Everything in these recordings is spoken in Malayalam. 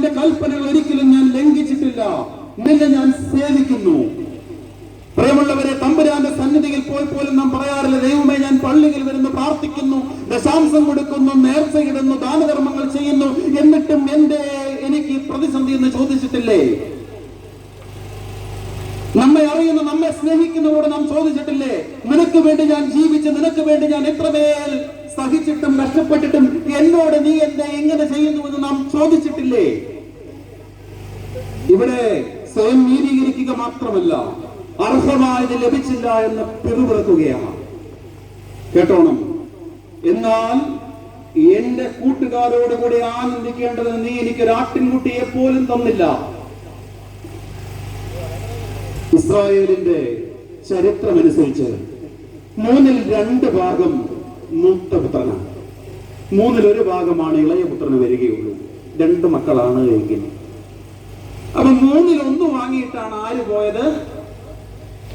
നിന്റെ കൽപ്പനകൾ ഒരിക്കലും ഞാൻ ലംഘിച്ചിട്ടില്ല, നിന്നെ ഞാൻ സേവിക്കുന്നു. പ്രിയമുള്ളവരെ, തമ്പുരാന്റെ സന്നിധിയിൽ പോലും നാം പറയാറില്ല, ദൈവമേ ഞാൻ പള്ളിയിൽ വരുന്നു, പ്രാർത്ഥിക്കുന്നു, ദശാംശം കൊടുക്കുന്നു, നേർച്ചയിടുന്നു, ദാനധർമ്മങ്ങൾ ചെയ്യുന്നു, എന്നിട്ടും എനിക്ക് പ്രതിസന്ധി എന്ന് ചോദിച്ചിട്ടില്ലേ? നമ്മെ അറിയുന്ന, നമ്മെ സ്നേഹിക്കുന്നവരോട് നാം ചോദിച്ചിട്ടില്ലേ, നിനക്ക് വേണ്ടി ഞാൻ ജീവിച്ച്, നിനക്ക് വേണ്ടി ഞാൻ എത്രമേൽ സഹിച്ചിട്ടും കഷ്ടപ്പെട്ടിട്ടും എന്നോട് നീ എന്നെ എങ്ങനെ ചെയ്യുന്നുവെന്ന് നാം ചോദിച്ചിട്ടില്ലേ? ഇവിടെ സ്വയം നീതീകരിക്കുക മാത്രമല്ല, അർഹമായത് ലഭിച്ചില്ല എന്ന് പിറുപിറുക്കുകയാണ്. കേട്ടോണം. എന്നാൽ എന്റെ കൂട്ടുകാരോട് കൂടി ആനന്ദിക്കേണ്ടത് നീ എനിക്കൊരു ആട്ടിൻകുട്ടിയെ പോലും തന്നില്ല. ഇസ്രായേലിന്റെ ചരിത്രമനുസരിച്ച് 2/3 മൂത്ത പുത്രനാണ്, 1/3 ഇളയ പുത്രന് വരികയുള്ളൂ. 2 മക്കളാണ് എങ്കിൽ അപ്പൊ 1/3 വാങ്ങിയിട്ടാണ് ആര് പോയത്?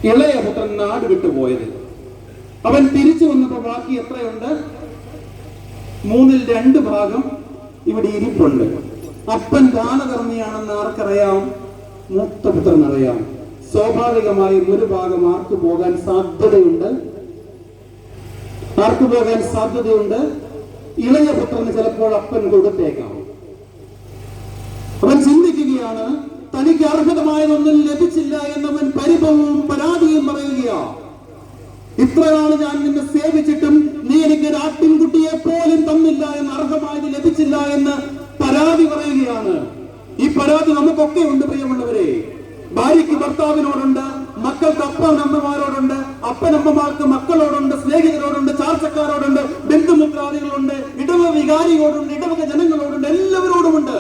ഇളയ പുത്രൻ നാട് വിട്ടുപോയത്. അവൻ തിരിച്ചു വന്നപ്പോ ബാക്കി എത്രയുണ്ട്? 2/3 ഇവിടെ ഇരിപ്പുണ്ട്. അപ്പൻ ദാനധർമ്മിയാണെന്ന് ആർക്കറിയാം? മൂത്ത പുത്രൻ അറിയാം. സ്വാഭാവികമായും ഒരു ഭാഗം ആർക്ക് പോകാൻ സാധ്യതയുണ്ട്? ഇളയ പുത്രന് ചിലപ്പോൾ അപ്പൻ കൊടുത്തേക്കാം. അവൻ ചിന്തിക്കുകയാണ്, തനിക്ക് അർഹതമായതൊന്നും ലഭിച്ചില്ല എന്നവൻ പരിഭവവും പരാതിയും പറയുകയാ. ഇത്രയാണ് ഞാൻ നിന്നെ സേവിച്ചിട്ടും നീ എനിക്ക് ഒരു ആട്ടിൻകുട്ടിയെ പോലും തന്നില്ല എന്ന്, അർഹമായത് ലഭിച്ചില്ല എന്ന് പരാതി പറയുകയാണ്. ഈ പരാതി നമുക്കൊക്കെ ഉണ്ട് പ്രിയമുള്ളവരെ. ഭാര്യയ്ക്ക് ഭർത്താവിനോടുണ്ട്, മക്കൾക്ക് അപ്പനമ്മമാരോടുണ്ട്, അപ്പനമ്മമാർക്ക് മക്കളോടുണ്ട്, സ്നേഹിതരോടുണ്ട്, ചാർച്ചക്കാരോടുണ്ട്, ബന്ധുമിത്രാദികളുണ്ട്, ഇടവ വികാരിയോടുണ്ട്, ഇടവക ജനങ്ങളോടുണ്ട്, എല്ലാവരോടുമുണ്ട്.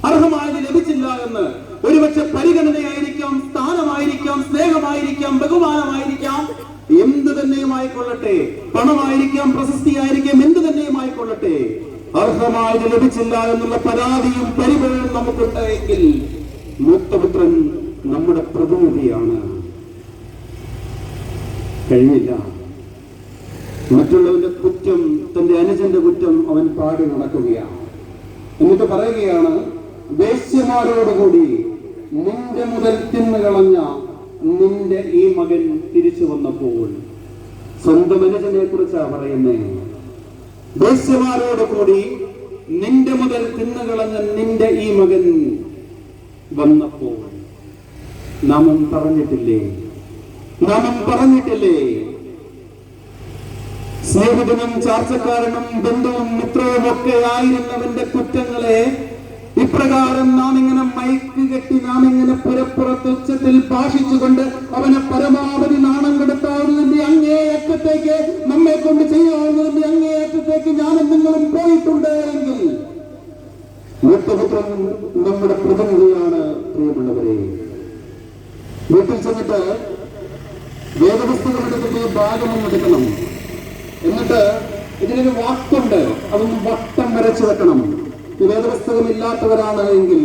അർഹമായത് ലഭിച്ചില്ല എന്ന് ഒരുപക്ഷെ പരിഗണനയായിരിക്കാം, സ്ഥാനമായിരിക്കാം, സ്നേഹമായിരിക്കാം, ബഹുമാനമായിരിക്കാം, എന്തു തന്നെയുമായിക്കൊള്ളട്ടെ, പണമായിരിക്കാം, പ്രശസ്തിയായിരിക്കാം, എന്തു തന്നെയുമായിക്കൊള്ളട്ടെ, അർഹമായത് ലഭിച്ചില്ല എന്നുള്ള പരാതിയും പരിഭവവും നമുക്കുണ്ടെങ്കിൽ മൂത്തപുത്രൻ നമ്മുടെ പ്രതിനിധിയാണ്. കഴിഞ്ഞില്ല. മറ്റുള്ളവന്റെ കുറ്റം, തന്റെ അനുജന്റെ കുറ്റം അവൻ പാടി നടക്കുകയാണ്. എന്നിട്ട് പറയുകയാണ്, വേശ്യമാരോടുകൂടി നിന്റെ മുതൽ തിന്നുകളഞ്ഞ നിന്റെ ഈ മകൻ തിരിച്ചു വന്നപ്പോൾ. സ്വന്തം അനുജനെ കുറിച്ചാണ് പറയുന്നത്. വേശ്യമാരോടുകൂടി നിന്റെ മുതൽ തിന്നുകളഞ്ഞ നിന്റെ ഈ മകൻ വന്നപ്പോൾ. നാമം പറഞ്ഞിട്ടില്ലേ? സ്നേഹിതനും ചാർച്ചക്കാരനും ബന്ധുവും മിത്രവും ഒക്കെ ആയിരുന്നവന്റെ കുറ്റങ്ങളെ ഇപ്രകാരം നാം ഇങ്ങനെ മയക്ക് കെട്ടി, നാം ഇങ്ങനെ പുറത്തുച്ചത്തിൽ ഭാഷിച്ചുകൊണ്ട് അവനെ പരമാവധി നാണം കെടുത്താവുന്നതിന്റെ അങ്ങേയറ്റത്തേക്ക്, നമ്മെ കൊണ്ട് ചെയ്യാവുന്നതിന്റെ അങ്ങേയറ്റത്തേക്ക് ഞാനും നിങ്ങളും പോയിട്ടുണ്ട് എങ്കിൽ മൂത്തപുത്രൻ നമ്മുടെ പ്രതിനിധിയാണ്. പ്രിയമുള്ളവരെ, വീട്ടിൽ ചെന്നിട്ട് വേദപുസ്തകം എടുത്തിട്ട് ഭാഗമൊന്നും എടുക്കണം. എന്നിട്ട് ഇതിനൊരു വാക്കുണ്ട്, അതൊന്ന് വട്ടം വരച്ചു വെക്കണം. ഈ വേദപുസ്തകം ഇല്ലാത്തവരാണ് എങ്കിൽ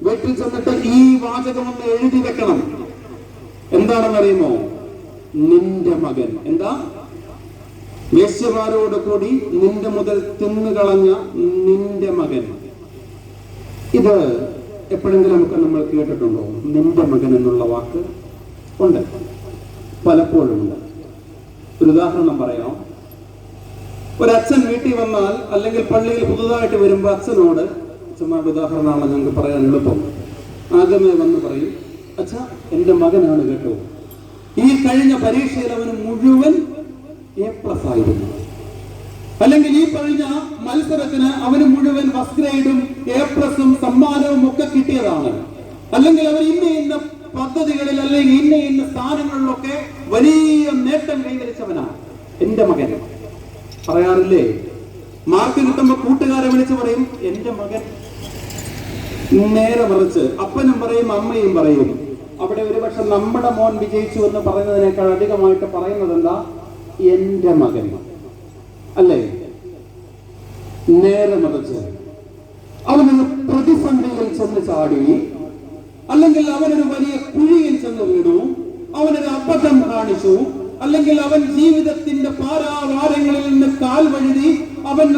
വീട്ടിൽ ചെന്നിട്ട് ഈ വാചകം ഒന്ന് എഴുതി വെക്കണം. എന്താണെന്നറിയുമോ? നിന്റെ മകൻ. എന്താ? വേശ്യമാരോട് കൂടി നിന്റെ മുതൽ തിന്നുകളഞ്ഞ നിന്റെ മകൻ. ഇത് എപ്പോഴെങ്കിലും നമ്മൾ കേട്ടിട്ടുണ്ടോ? നിന്റെ മകൻ എന്നുള്ള വാക്ക് ഉണ്ട്, പലപ്പോഴും ഉണ്ട്. ഒരു ഉദാഹരണം പറയാം. ഒരച്ഛൻ വീട്ടിൽ വന്നാൽ, അല്ലെങ്കിൽ പള്ളിയിൽ പുതുതായിട്ട് വരുമ്പോൾ അച്ഛനോട്, അച്ഛന്മാരുടെ ഉദാഹരണമാണ് ഞങ്ങൾക്ക് പറയാൻ എളുപ്പം, ആദ്യമേ വന്ന് പറയും, അച്ഛാ എന്റെ മകനാണ് കേട്ടോ, ഈ കഴിഞ്ഞ പരീക്ഷയിൽ അവന് മുഴുവൻ A+ ആയിരുന്നു, അല്ലെങ്കിൽ ഈ കഴിഞ്ഞ മത്സരത്തിന് അവന് മുഴുവൻ ഫസ്റ്റ് ഗ്രേഡും A+ഉം സമ്മാനവും ഒക്കെ കിട്ടിയതാണ്, അല്ലെങ്കിൽ അവർ ഇന്ന പദ്ധതികളിൽ അല്ലെങ്കിൽ ഇന്ന സ്ഥാനങ്ങളിലൊക്കെ വലിയ നേട്ടം കൈവരിച്ചവനാണ് എന്റെ മകൻ. പറയാറില്ലേ? മാർക്ക് കിട്ടുമ്പോ കൂട്ടുകാരെ വിളിച്ച് പറയും എന്റെ മകൻ. നേരെ മറിച്ച് അപ്പനും പറയും അമ്മയും പറയും. അവിടെ ഒരുപക്ഷെ നമ്മുടെ മോൻ വിജയിച്ചു എന്ന് പറയുന്നതിനേക്കാൾ അധികമായിട്ട് പറയുന്നത് എന്താ? എന്റെ മകൻ, അല്ലേ? നേരെ മറിച്ച് അവനൊരു പ്രതിസന്ധിയിൽ ചെന്ന് ചാടി, അല്ലെങ്കിൽ അവനൊരു വലിയ കുഴിയിൽ ചെന്ന് വീണു, അവനൊരു അബദ്ധം കാണിച്ചു, അല്ലെങ്കിൽ അവൻ ജീവിതത്തിന്റെ പാരാവാരങ്ങളിൽ നിന്ന് കാൽ വഴുതി അവൻ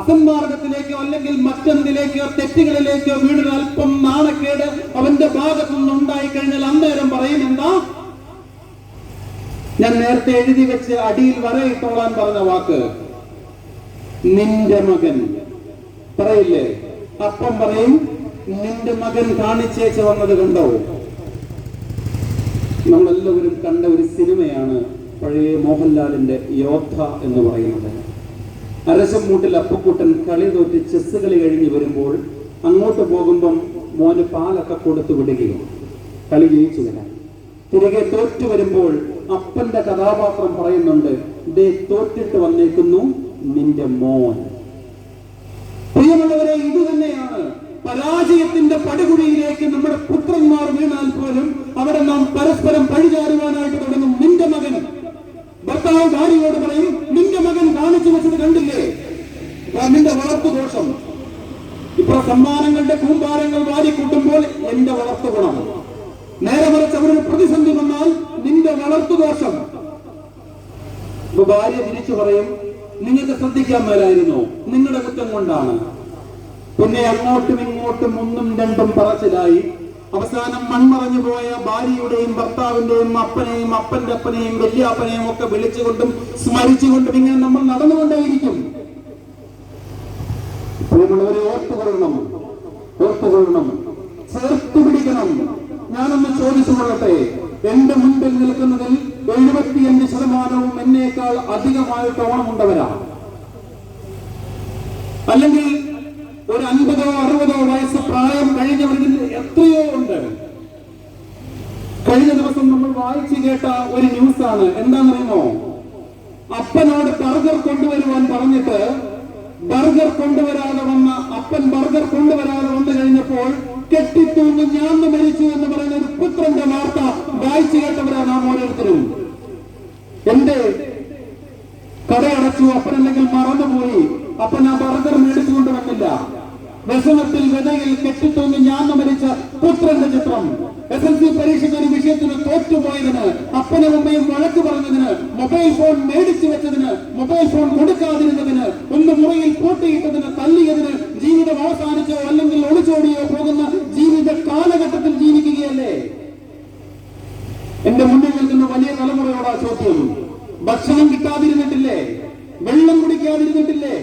അസന്മാർഗത്തിലേക്കോ അല്ലെങ്കിൽ മറ്റെന്തിലേക്കോ തെറ്റുകളിലേക്കോ വീടിന് അല്പം നാണക്കേട് അവന്റെ ഭാഗത്തു നിന്നുണ്ടായി കഴിഞ്ഞാൽ അന്നേരം പറയും എന്താ? ഞാൻ നേരത്തെ എഴുതി വെച്ച് അടിയിൽ വരയിട്ടോളാൻ പറഞ്ഞ വാക്ക്, നിന്റെ മകൻ പറയില്ലേ? അപ്പം പറയും, നിന്റെ മകൻ കാണിച്ചേച്ച് വന്നത് കണ്ടോ? നമ്മളെല്ലാവരും കണ്ട ഒരു സിനിമയാണ് പഴയ മോഹൻലാലിന്റെ യോദ്ധ എന്ന് പറയുന്നത്. അരശമ്മൂട്ടിൽ അപ്പുക്കുട്ടൻ കളി തോറ്റ് ചെസ് കളി കഴിഞ്ഞ് വരുമ്പോൾ അങ്ങോട്ട് പോകുമ്പം മോന് പാലൊക്കെ കൊടുത്തു വിടുകയും കളി ജയിച്ചു വരാൻ. തിരികെ തോറ്റു വരുമ്പോൾ അപ്പന്റെ കഥാപാത്രം പറയുന്നുണ്ട്, ദേ തോറ്റിട്ട് വന്നേക്കുന്നു നിന്റെ മോൻ. പ്രിയമുള്ളവരെ, ഇത് തന്നെയാണ് പരാജയത്തിന്റെ പടുകുഴിയിലേക്ക് നമ്മുടെ പുത്രന്മാർ വീണാൽ പോലും അവിടെ നാം പരസ്പരം പഴിചാരുവാനായിട്ട് തുടങ്ങും. നിന്റെ മകൻ, ഭർത്താവ് ഭാര്യയോട് പറയും, നിന്റെ മകൻ കാണിച്ചു വെച്ചത് കണ്ടില്ലേ, നിന്റെ വളർത്തു ദോഷം. ഇപ്പൊ സമ്മാനങ്ങളുടെ കൂമ്പാരങ്ങൾ വാരിക്കൂട്ടുമ്പോൾ എന്റെ വളർത്തു ഗുണം. നേരെ മറിച്ച് അവരൊരു പ്രതിസന്ധി വന്നാൽ നിന്റെ വളർത്തു ദോഷം. ഇപ്പൊ ഭാര്യ തിരിച്ചു പറയും, നിങ്ങൾക്ക് ശ്രദ്ധിക്കാൻ മേലായിരുന്നു, നിങ്ങളുടെ കുറ്റം കൊണ്ടാണ്. പിന്നെ അങ്ങോട്ടും ഇങ്ങോട്ടും ഒന്നും രണ്ടും പറച്ചിലായി. അവസാനം മൺമറഞ്ഞു പോയ ഭാര്യയുടെയും ഭർത്താവിന്റെയും അപ്പനെയും അപ്പന്റെ അപ്പനെയും വല്യാപ്പനെയും ഒക്കെ വിളിച്ചുകൊണ്ടും സ്മരിച്ചുകൊണ്ടും ഇങ്ങനെ നമ്മൾ നടന്നുകൊണ്ടേയിരിക്കും. പ്രിയമുള്ളവരെ, ഓർത്തുകൊള്ളണം, ചേർത്ത് പിടിക്കണം. ഞാനൊന്ന് ചോദിച്ചു കൊള്ളട്ടെ, എന്റെ മുൻപിൽ നിൽക്കുന്നതിൽ 75% എന്നേക്കാൾ അധികമായിട്ട് ഓണമുണ്ടവരാണ്. അല്ലെങ്കിൽ ഒരു 50-60 വയസ്സ് പ്രായം കഴിഞ്ഞവരിൽ എത്രയോ ഉണ്ട്. കഴിഞ്ഞ ദിവസം നമ്മൾ വായിച്ചു കേട്ട ഒരു ന്യൂസാണ്. എന്താണെന്നറിയുമോ? അപ്പനോട് ബർഗർ കൊണ്ടുവരുവാൻ പറഞ്ഞിട്ട് ബർഗർ കൊണ്ടുവരാതെ വന്ന അപ്പൻ ബർഗർ കൊണ്ടുവരാതെ വന്നു കഴിഞ്ഞപ്പോൾ കെട്ടിത്തൂങ്ങി ഞാൻ മരിച്ചു എന്ന് പറയുന്ന ഒരു പുത്രന്റെ വാർത്ത വായിച്ചു കേട്ടവരാ നാം ഓരോരുത്തരും. എന്റെ കടയടച്ചു, അപ്പനല്ലെങ്കിൽ മറന്നുപോയി, അപ്പൻ ആ ബർഗർ മേടിച്ചുകൊണ്ട് വന്നില്ല. വ്യസനത്തിൽ വിതയിൽ കെട്ടിത്തൂങ്ങി ഞാൻ മരിച്ച പുത്രന്റെ ചിത്രം. SSLC പരീക്ഷയ്ക്ക് ഒരു വിഷയത്തിന് തോറ്റുപോയതിന്, അപ്പനും അമ്മയും വഴക്ക് പറഞ്ഞതിന്, മൊബൈൽ ഫോൺ മേടിച്ചു വെച്ചതിന്, മൊബൈൽ ഫോൺ കൊടുക്കാതിരുന്നതിന്, ഒന്ന് മുറിയിൽ പൂട്ടിയിട്ടതിന്, തല്ലിയതിന്, ജീവിതം അവസാനിച്ചോ അല്ലെങ്കിൽ ഒളിച്ചോടിയോ പോകുന്ന ജീവിത കാലഘട്ടത്തിൽ ജീവിക്കുകയല്ലേ? എന്റെ മുന്നിൽ നിൽക്കുന്ന വലിയ തലമുറയോടാ ചോദ്യം. ഭക്ഷണം കിട്ടാതിരുന്നിട്ടില്ലേ? വെള്ളം കുടിക്കാതിരുന്നിട്ടില്ലേ?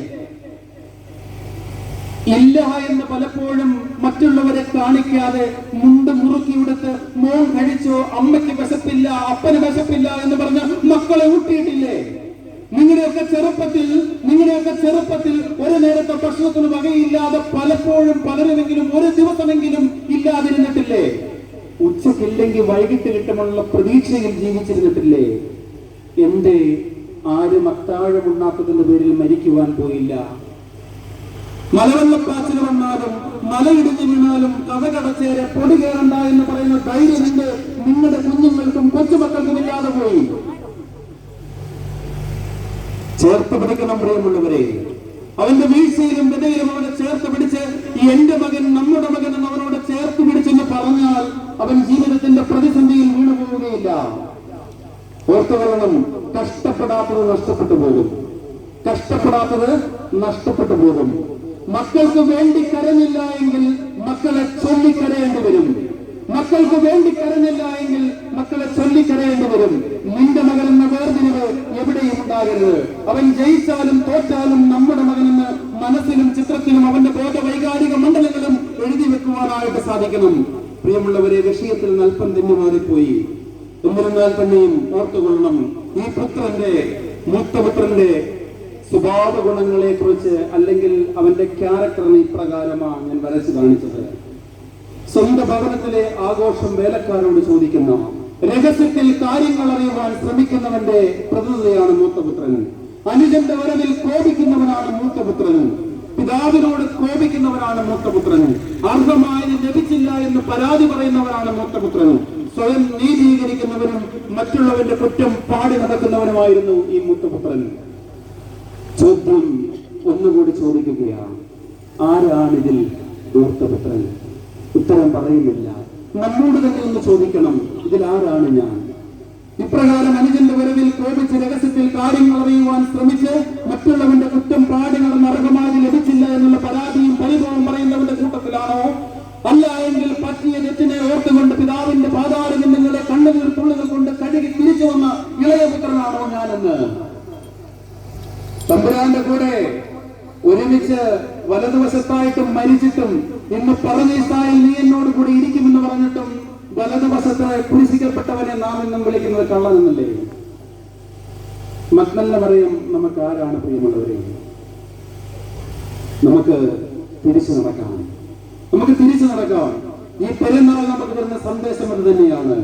ഇല്ല എന്ന് പലപ്പോഴും മറ്റുള്ളവരെ കാണിക്കാതെ മുണ്ട് മുറുക്കിയെടുത്ത് മോൻ കഴിച്ചോ, അമ്മയ്ക്ക് വിശപ്പില്ല, അപ്പന് വിശപ്പില്ല എന്ന് പറഞ്ഞ് മക്കളെ ഊട്ടിയിട്ടില്ലേ? നിങ്ങളുടെയൊക്കെ ചെറുപ്പത്തിൽ ഒരു നേരത്തെ ഭക്ഷണത്തിന് വകയില്ലാതെ പലപ്പോഴും പലരുമെങ്കിലും ഒരു ദിവസമെങ്കിലും ഇല്ലാതിരുന്നിട്ടില്ലേ? ഉച്ചക്കില്ലെങ്കിൽ വൈകിട്ട് കിട്ടുമെന്നുള്ള പ്രതീക്ഷയിൽ ജീവിച്ചിരുന്നിട്ടില്ലേ? എന്റെ ആരും അത്താഴമുണ്ടാക്കുന്നതിന്റെ പേരിൽ മരിക്കുവാൻ പോയില്ല. മലവെള്ളപ്പാച്ചിൽ വന്നാലും മലയിടിഞ്ഞു വീണാലും കഥകടച്ചേരെ പൊടി കയറണ്ട എന്ന് പറയുന്ന ധൈര്യം നിങ്ങളുടെ കുഞ്ഞുങ്ങൾക്കും കൊച്ചുമക്കൾക്കും ഇല്ലാതെ പോയി. ചേർത്ത് പിടിക്കണം പ്രിയമുള്ളവരെ. അവന്റെ വീഴ്ചയിലും വിതയിലും അവനെ ചേർത്ത് പിടിച്ച് എന്റെ മകൻ നമ്മുടെ മകൻ എന്ന് അവനോട് ചേർത്ത് പിടിച്ചെന്ന് പറഞ്ഞാൽ അവൻ ജീവിതത്തിന്റെ പ്രതിസന്ധിയിൽ വീണു പോവുകയില്ല. ഓർത്തുകൊള്ളണം, കഷ്ടപ്പെടാത്തത് നഷ്ടപ്പെട്ടു പോകും. മക്കൾക്ക് വേണ്ടി കരഞ്ഞില്ല എങ്കിൽ മക്കളെ ചൊല്ലിക്കരയേണ്ടി വരും. മക്കളെ ചൊല്ലിക്കരയേണ്ടി വരും. നിന്റെ മകൻ എന്ന വേർതിരിവ് എവിടെയും ഉണ്ടാകരുത്. അവൻ ജയിച്ചാലും തോറ്റാലും നമ്മുടെ മകനെന്ന് മനസ്സിലും ചിത്രത്തിലും അവന്റെ ബോധവൈകാരിക മണ്ഡലങ്ങളും എഴുതി വെക്കുവാനായിട്ട് സാധിക്കണം. പ്രിയമുള്ളവരെ, വിഷയത്തിൽ അല്പം തന്നെ മാറിപ്പോയി. എന്നിരുന്നാൽ തന്നെയും ഓർത്തുകൊള്ളണം, ഈ മൂത്തപുത്രന്റെ സ്വഭാവ ഗുണങ്ങളെ കുറിച്ച് അല്ലെങ്കിൽ അവന്റെ ക്യാരക്ടറിന് ഇപ്രകാരമാണ് ഞാൻ വരച്ചു കാണിച്ചത്. സ്വന്തം ഭവനത്തിലെ ആഘോഷം വേലക്കാരോട് ചോദിക്കുന്ന, രഹസ്യത്തിൽ കാര്യങ്ങൾ അറിയുവാൻ ശ്രമിക്കുന്നവന്റെ പ്രതിനിധിയാണ് മൂത്തപുത്രൻ. അനുജന്റെ വരവിൽ കോപിക്കുന്നവനാണ് മൂത്തപുത്രൻ. പിതാവിനോട് കോപിക്കുന്നവനാണ് മൂത്തപുത്രൻ. അർഹമായത് ലഭിച്ചില്ല എന്ന് പരാതി പറയുന്നവരാണ് മൂത്തപുത്രൻ. സ്വയം നീതീകരിക്കുന്നവനും മറ്റുള്ളവന്റെ കുറ്റം പാടി നടക്കുന്നവനുമായിരുന്നു ഈ മൂത്തപുത്രൻ. ചോദ്യം ഒന്നുകൂടി ചോദിക്കുകയാണ്, ആരാണിതിൽ മൂത്തപുത്രൻ? ഉത്തരം പറയുന്നില്ല. നമ്മോട് തന്നെ ഒന്ന് ചോദിക്കണം, ഇതിൽ ആരാണ് ഞാൻ? ഇപ്രകാരം അനുജന്റെ വരവിൽ കോപിച്ച് രഹസ്യത്തിൽ കാര്യങ്ങൾ അറിയുവാൻ ശ്രമിച്ച് മറ്റുള്ളവന്റെ കുറ്റം പാടുകൾ നരകമായി ലഭിച്ചില്ല എന്നുള്ള പരാതിയും പരിഭവം പറയുന്നവന്റെ കൂട്ടത്തിലാണോ? അല്ല എങ്കിൽ പറ്റിയ തെറ്റിനെ ഓർത്തുകൊണ്ട് പിതാവിന്റെ പാതാരബിന്ദുകളെ കണ്ണുനീർ തുള്ളികൾ കൊണ്ട് കഴുകി തിരിച്ചു വന്ന ഇളയ പുത്രനാണോ ഞാനെന്ന് തമ്പുരാന്റെ കൂടെ ഒരുമിച്ച് വലതുവശത്തായിട്ടും മരിച്ചിട്ടും ഇന്ന് പറദീസായിൽ നീ എന്നോട് കൂടെ ഇരിക്കുമെന്ന് പറഞ്ഞിട്ടും വലതുവശത്ത് കുരിശിക്കപ്പെട്ടവനെ നാം ഇന്നും വിളിക്കുന്നത് കള്ളനെന്നല്ലേ? മഗ്ദലന മറിയം നമുക്ക് ആരാണ് പ്രിയമുള്ളവരെ? നമുക്ക് തിരിച്ചു നടക്കാം, നമുക്ക് തിരിച്ചു നടക്കാം. ഈ പെരുന്നാൾ നമുക്ക് തരുന്ന സന്ദേശം അത് തന്നെയാണ്.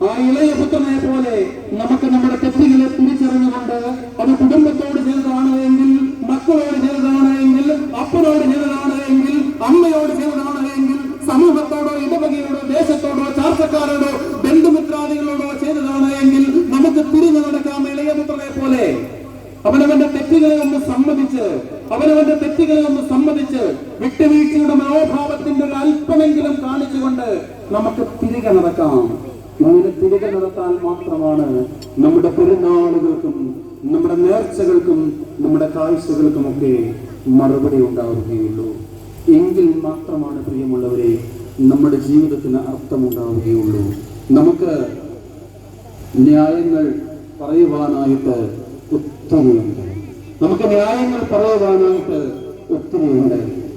ആ ഇളയ പുത്രനെ പോലെ നമുക്ക് നമ്മുടെ തെറ്റുകളെ തിരിച്ചറിഞ്ഞുകൊണ്ട് അത് കുടുംബത്തോട് ചെയ്തതാണ് എങ്കിൽ, മക്കളോട് ചെയ്തതാണ് എങ്കിൽ, അപ്പനോട് ചെയ്തതാണ് എങ്കിൽ, അമ്മയോട് ചെയ്തതാണ് എങ്കിൽ, സമൂഹത്തോടോ ഇടവകയോടോ ദേശത്തോടോ ചാർച്ചക്കാരോടോ ബന്ധുമിത്രാദികളോടോ ചെയ്തതാണ് എങ്കിൽ നമുക്ക് തിരിഞ്ഞു നടക്കാം. ഇളയ പുത്രനെ പോലെ അവനവന്റെ തെറ്റുകളെ ഒന്ന് സമ്മതിച്ച് വിട്ടുവീഴ്ചയുടെ മനോഭാവത്തിന്റെ ഒരു അല്പമെങ്കിലും കാണിച്ചുകൊണ്ട് നമുക്ക് തിരികെ നടക്കാം. ഇങ്ങനെ തിരികെ നടത്താൻ മാത്രമാണ് നമ്മുടെ പെരുന്നാളുകൾക്കും നമ്മുടെ നേർച്ചകൾക്കും നമ്മുടെ കാഴ്ചകൾക്കുമൊക്കെ മറുപടി ഉണ്ടാവുകയുള്ളൂ. എങ്കിൽ മാത്രമാണ് പ്രിയമുള്ളവരെ നമ്മുടെ ജീവിതത്തിന് അർത്ഥമുണ്ടാവുകയുള്ളൂ. നമുക്ക് ന്യായങ്ങൾ പറയുവാനായിട്ട് ഒത്തിരിയുണ്ട്.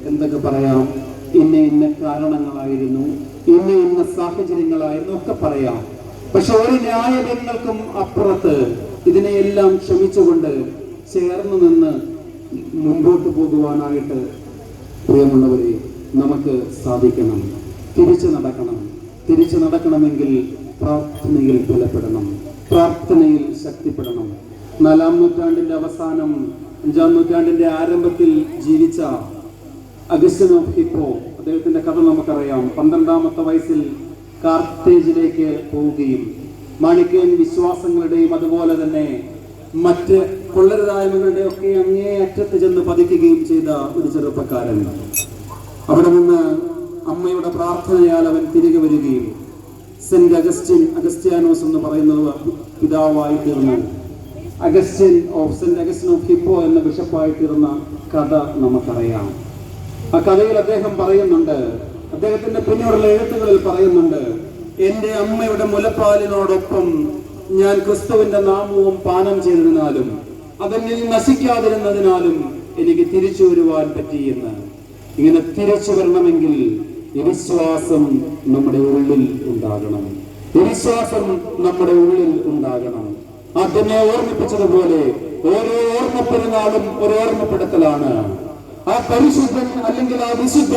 എന്തൊക്കെ പറയാം? ഇന്ന കാരണങ്ങളായിരുന്നു, ഇന്ന സാഹചര്യങ്ങളായിരുന്നു ഒക്കെ പറയാം. പക്ഷെ ഒരു ന്യായങ്ങൾക്കും അപ്പുറത്ത് ഇതിനെയെല്ലാം ക്ഷമിച്ചുകൊണ്ട് ചേർന്ന് നിന്ന് മുമ്പോട്ട് പോകുവാനായിട്ട് പ്രിയമുള്ളവരെ നമുക്ക് സാധിക്കണം. തിരിച്ചു നടക്കണമെങ്കിൽ പ്രാർത്ഥനയിൽ ബലപ്പെടണം, പ്രാർത്ഥനയിൽ ശക്തിപ്പെടണം. 4-ാം നൂറ്റാണ്ടിന്റെ അവസാനം 5-ാം നൂറ്റാണ്ടിന്റെ ആരംഭത്തിൽ ജീവിച്ച അഗസ്റ്റിൻ ഓഫ് ഹിപ്പോ, അദ്ദേഹത്തിന്റെ കഥ നമുക്കറിയാം. 12-ാമത്തെ വയസ്സിൽ കാർത്തേജിലേക്ക് പോവുകയും മാണിക്യൻ വിശ്വാസങ്ങളുടെയും അതുപോലെ തന്നെ മറ്റ് കൊള്ളരുതായ്മകളുടെ ഒക്കെ അങ്ങേ അറ്റത്ത് ചെന്ന് പതിക്കുകയും ചെയ്ത ഒരു ചെറുപ്പക്കാരൻ. അവിടെ നിന്ന് അമ്മയുടെ പ്രാർത്ഥനയാൽ അവൻ തിരികെ വരികയും സെന്റ് അഗസ്ത്യാനോസ് എന്ന് പറയുന്നത് പിതാവായി തീർന്നു. സെന്റ് അഗസ്റ്റിൻ ഓഫ് ഹിപ്പോ എന്ന ബിഷപ്പായി തീർന്ന കഥ നമുക്കറിയാം. ആ കഥയിൽ അദ്ദേഹം പറയുന്നുണ്ട്, അദ്ദേഹത്തിന്റെ പിന്നീടുള്ള എഴുത്തുകളിൽ പറയുന്നുണ്ട്, എന്റെ അമ്മയുടെ മുലപ്പാലിനോടൊപ്പം ഞാൻ ക്രിസ്തുവിന്റെ നാമവും പാനം ചെയ്തതിനാലും അതെന്നിൽ നശിക്കാതിരുന്നതിനാലും എനിക്ക് തിരിച്ചു വരുവാൻ പറ്റിയെന്ന്. ഇങ്ങനെ തിരിച്ചു വരണമെങ്കിൽ വിശ്വാസം നമ്മുടെ ഉള്ളിൽ ഉണ്ടാകണം. അതിനെ ഓർമ്മിപ്പിച്ചതുപോലെ ഓരോ ഓർമ്മപ്പെരുന്നാളും ഒരു ഓർമ്മപ്പെടുത്തലാണ്. ആ പരിശുദ്ധൻ അല്ലെങ്കിൽ ആ വിശുദ്ധ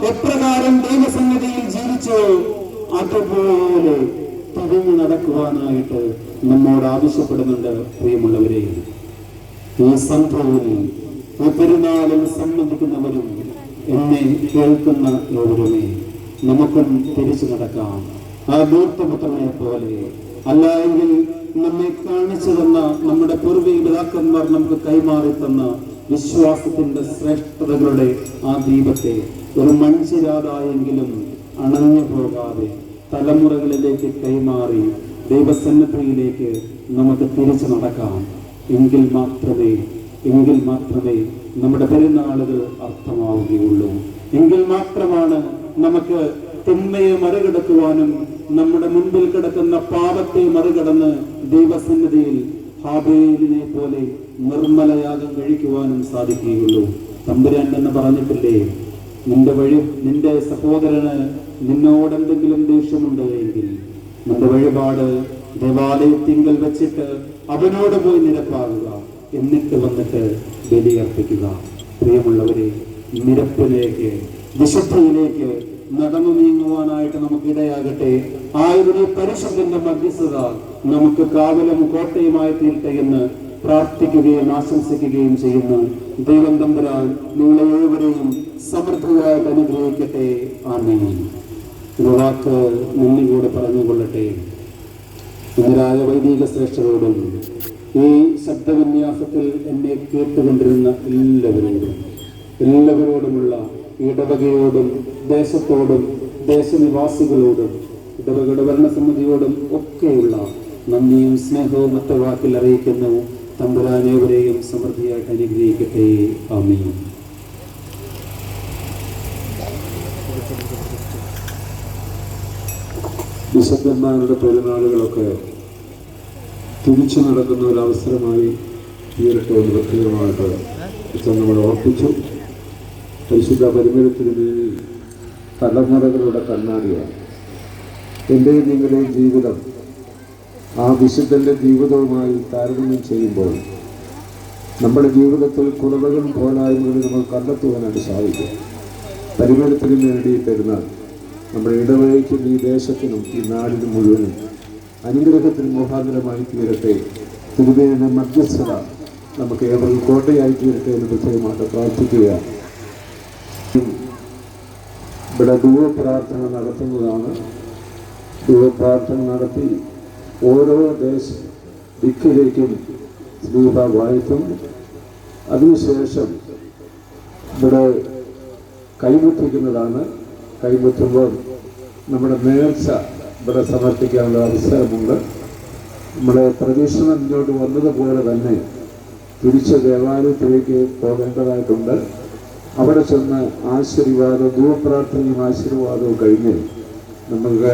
എപ്രകാരം ദൈവസന്നിധിയിൽ ജീവിച്ചോ അതുപോലെ തിരിഞ്ഞു നടക്കുവാനായിട്ട് നമ്മോട് ആവശ്യപ്പെടുന്നുണ്ട്. പ്രിയമുള്ളവരെ, ഈ സന്ധ്യയിൽ ഈ പെരുന്നാളിൽ സംബന്ധിക്കുന്നവരും എന്നെ കേൾക്കുന്ന ഏവരുമേ നമുക്കും തിരിച്ചു നടക്കാം. ആ ദൂർത്തപുത്രനെ പോലെ അല്ല എങ്കിൽ നമ്മെ കാണിച്ചു തന്ന നമ്മുടെ പൂർവ്വ പിതാക്കന്മാർ നമുക്ക് കൈമാറി തന്ന വിശ്വാസത്തിന്റെ ശ്രേഷ്ഠതകളുടെ ആ ദീപത്തെ ഒരു മൺചിരാതായെങ്കിലും അണഞ്ഞു പോകാതെ തലമുറകളിലേക്ക് കൈമാറി ദൈവസന്നിധിയിലേക്ക് നമുക്ക് തിരിച്ചു നടക്കാം. എങ്കിൽ മാത്രമേ നമ്മുടെ പെരുന്നാളുകൾ അർത്ഥമാവുകയുള്ളൂ. എങ്കിൽ മാത്രമാണ് നമുക്ക് തിന്മയെ മറികടക്കുവാനും നമ്മുടെ മുൻപിൽ കിടക്കുന്ന പാപത്തെ മറികടന്ന് ദൈവസന്നിധിയിൽ ഹാബേലിനെ പോലെ നിർമ്മലയാഗം കഴിക്കുവാനും സാധിക്കുകയുള്ളൂ. തമ്പുരാൻ എന്ന് പറഞ്ഞിട്ടില്ലേ, നിന്റെ സഹോദരന് നിന്നോടെന്തെങ്കിലും ദേഷ്യമുണ്ട് എങ്കിൽ നിന്റെ വഴിപാട് ദേവാലയത്തിങ്കൽ വെച്ചിട്ട് അവനോട് പോയി നിരപ്പാകുക, എന്നിട്ട് വന്നിട്ട് ബലിയർപ്പിക്കുക. പ്രിയമുള്ളവരെ, നിരപ്പിലേക്ക് വിശുദ്ധിയിലേക്ക് നടന്നു നീങ്ങുവാനായിട്ട് നമുക്ക് ഇടയാകട്ടെ. ആയൊരു പരിശുദ്ധന്റെ മധ്യസ്ഥത നമുക്ക് കാവലും കോട്ടയുമായി തീരട്ടെ എന്ന് പ്രാർത്ഥിക്കുകയും ആശംസിക്കുകയും ചെയ്യുന്നു. ദൈവം തമ്പുരാൻ നിങ്ങളെ ഏവരെയും സമൃദ്ധിയായിട്ട് അനുഗ്രഹിക്കട്ടെ. ആമേൻ. ഒരു വാക്ക് നന്ദി കൂടെ പറഞ്ഞുകൊള്ളട്ടെ. ഇന്നരായ വൈദിക ശ്രേഷ്ഠരോടും ഈ ശബ്ദവിന്യാസത്തിൽ എന്നെ കേട്ടുകൊണ്ടിരുന്ന എല്ലാവരോടുമുള്ള ഇടവകയോടും ദേശത്തോടും ദേശനിവാസികളോടും ഇടവകയുടെ ഭരണസമിതിയോടും ഒക്കെയുള്ള നന്ദിയും സ്നേഹവും ഒറ്റ വാക്കിൽ അറിയിക്കുന്നു. തമ്പുരാനേവരെയും സമൃദ്ധിയായിട്ട് അനുഗ്രഹിക്കട്ടെ. ആമീൻ. വിശുദ്ധന്മാരുടെ പെരുന്നാളുകളൊക്കെ തിരിച്ചു നടക്കുന്ന ഒരവസരമായി തീരട്ടെ എന്ന് പ്രത്യേകമായിട്ട് നമ്മൾ ഓർപ്പിച്ചു. പരിശുദ്ധ പരിമളത്തിന് തലമുറകളുടെ കണ്ണാടിയാണ്. എൻ്റെയും നിങ്ങളുടെയും ജീവിതം ആ വിശുദ്ധൻ്റെ ജീവിതവുമായി താരതമ്യം ചെയ്യുമ്പോൾ നമ്മുടെ ജീവിതത്തിൽ കുറവുകളും പോരായ്മകളും നമ്മൾ കണ്ടെത്തുവാനായിട്ട് സാധിക്കും. പരിമളത്തിന് വേണ്ടി പെരുന്നാൾ നമ്മുടെ ഇടവഴിക്കും ഈ ദേശത്തിനും ഈ നാടിനും മുഴുവനും അനുഗ്രഹത്തിന് മുഖാന്തരമായി തീരട്ടെ. തിരുമേനിയുടെ മധ്യസ്ഥത നമുക്ക് ഏവർക്കും കോട്ടയായി തീരട്ടെ എന്ന് പ്രത്യേകമായിട്ട് പ്രാർത്ഥിക്കുക. ഇവിടെ ദൈവപ്രാർത്ഥന നടത്തുന്നതാണ്. ദൈവപ്രാർത്ഥന നടത്തി ഓരോ ദിക്കിലേക്കും സ്ലീഹ വായിക്കും. അതിനുശേഷം ഇവിടെ കൈമുട്ടിക്കുന്നതാണ്. കൈമുട്ടുമ്പോൾ നമ്മുടെ നേർച്ച ഇവിടെ സമർപ്പിക്കാനുള്ള അവസരമുണ്ട്. നമ്മുടെ പ്രതീക്ഷണം മുന്നോട്ട് വന്നതുപോലെ തന്നെ തിരിച്ച് ദേവാലയത്തിലേക്ക് പോകേണ്ടതായിട്ടുണ്ട്. അവിടെ ചെന്ന് ആശീർവാദവും ദൈവപ്രാർത്ഥനയും ആശീർവാദവും കഴിഞ്ഞ് നമുക്ക്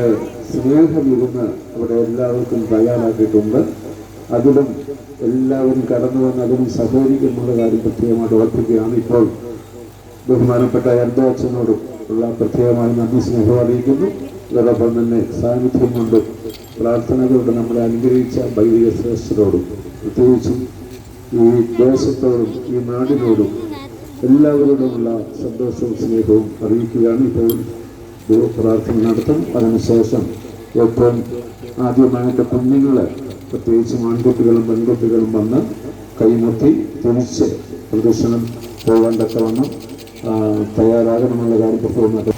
സ്നേഹമിരുന്ന് അവിടെ എല്ലാവർക്കും തയ്യാറാക്കിയിട്ടുണ്ട്. അതിലും എല്ലാവരും കടന്നു വന്ന് അതിനും സഹകരിക്കുന്നുള്ള കാര്യം പ്രത്യേകമായിട്ട് ഓർപ്പിക്കുകയാണ്. ഇപ്പോൾ ബഹുമാനപ്പെട്ട എൻ്റെ അച്ഛനോടും ഉള്ള പ്രത്യേകമായി നന്ദി സ്നേഹം അറിയിക്കുന്നു. അതോടൊപ്പം തന്നെ സാന്നിധ്യം കൊണ്ട് പ്രാർത്ഥനകളോട് നമ്മളെ അനുഗ്രഹിച്ച വൈദിക ശ്രേഷ്ഠരോടും പ്രത്യേകിച്ചും ഈ ദേശത്തോടും ഈ നാടിനോടും എല്ലാവരോടുമുള്ള സന്തോഷവും സ്നേഹവും അറിയിക്കുകയാണ്. ഇപ്പോൾ പ്രാർത്ഥന നടത്തും. അതിനുശേഷം ഏറ്റവും ആദ്യമായിട്ട് കുഞ്ഞുങ്ങളെ പ്രത്യേകിച്ചും ആൺകുട്ടികളും പെൺകുട്ടികളും വന്ന് കൈമുട്ടി തിരിച്ച് പ്രദക്ഷിണം പോകാൻ തക്കവണ്ണം തയ്യാറാകണമെന്നുള്ള കാര്യം പ്രത്യേകം.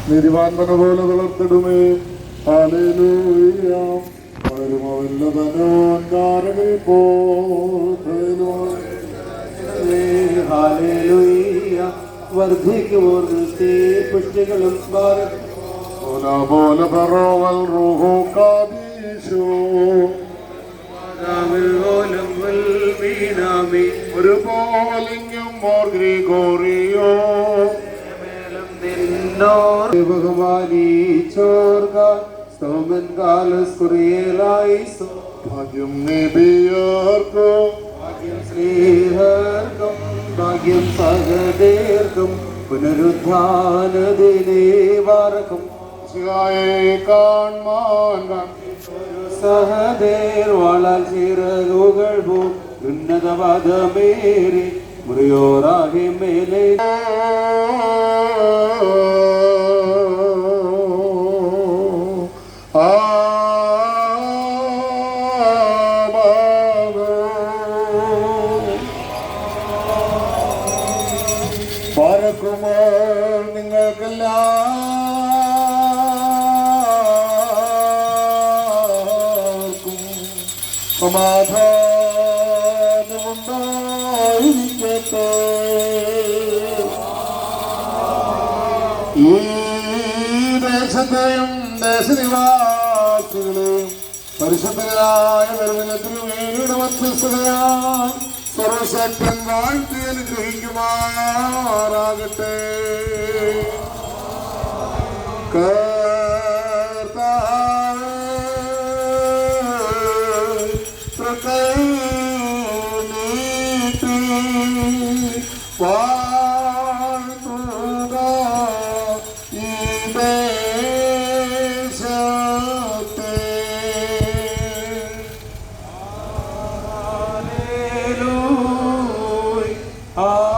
നീതിമാന്മന പോലെ വളർത്തിടുമേ. ഹല്ലേലൂയ. വർദ്ധിക്കുമോർ പുഷ്ടികളും ഒരു പോലിംഗം മോർ ഗ്രിഗോറിയോ ബഹുമാനിച്ചോർഗോമൻ കാലസ് കുറിയലായിസോ. ഭാഗ്യം നബിയർക്കും ഭാഗ്യം സ്നേഹർക്കും ഭാഗ്യം സഹദേർക്കും പുനരുദ്ധാനദിനേ വാർക്കും കാൺമാൻ സഹദേർ വാളാൽ ചിറകുകൾ പോ ഉന്നതവാദമേറി മുറിയോറാകെ മേലെ പറക്കുമ്പോൾ നിങ്ങൾക്കെല്ലാവർക്കും സമാധാനമുണ്ടായിരിക്കട്ടെ. ഈ ദേശത്തെയും ദേശനിവാസികളെയും പരിശുദ്ധരായ നിർമ്മലത്തിനുവേണ്ടിയുടെ മധ്യസ്ഥതയായി സർവശക്തൻ വാഴ്ത്തി അനുഗ്രഹിക്കുമാറാകട്ടെ. വാഴ്ത്തുക ഈ ദേശത്തെ. Hallelujah.